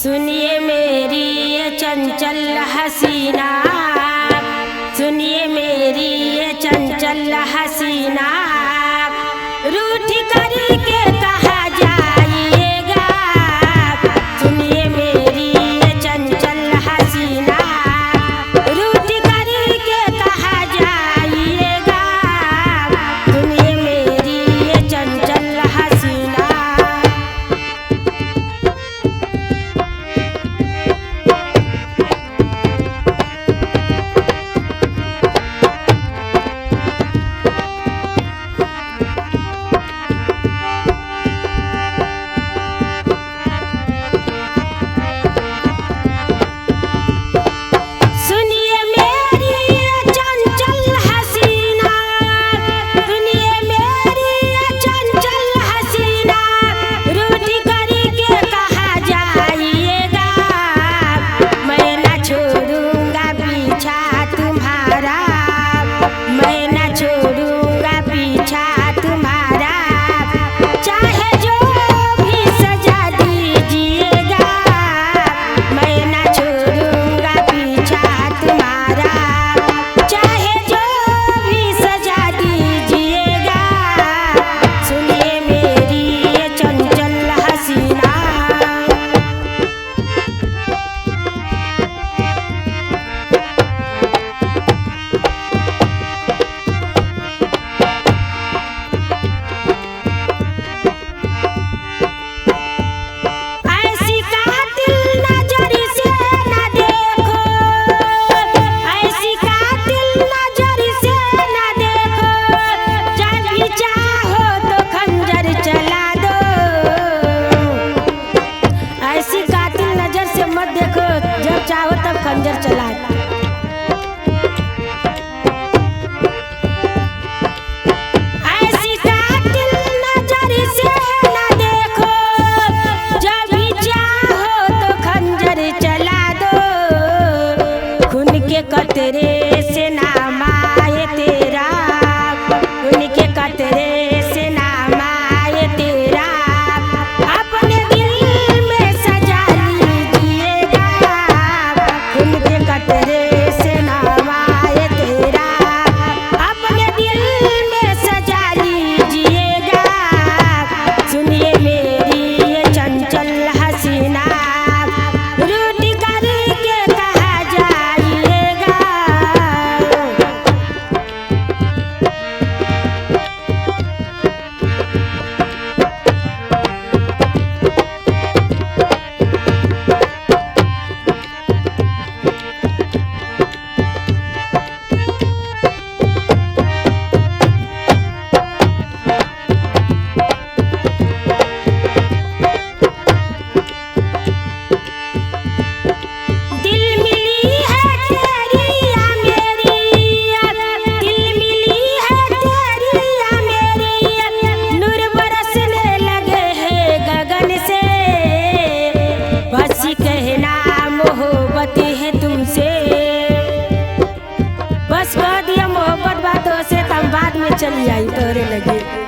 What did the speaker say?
सुनिए मेरी ये चंचल हसीना, सुनिए मेरी ये चंचल हसीना, रूठ करके कहा जाइएगा। सुनिए मेरी ये चंचल हसीना, रूठ करके कहा जाइएगा। सुनिए मेरी ये चंचल हसीना। चाहो तब खंजर चला दो। ऐसी कातिल नजर से न देखो, जब भी चाहो तो खंजर चला दो। खून के कतरे से नाम आए तेरा, खून के कतरे से नाम आए तेरा, अपने दिल में सजा लीजिएगा। खून के कतरे से नाम आए तेरा, अपने दिल में सजा लीजिएगा। सुनिए मेरी ये चंचल हसीना, रूठ करके कहा जाइएगा। बस कह दिया मोहब्बत बातों से, तब बाद में चली आई तोरे लगे।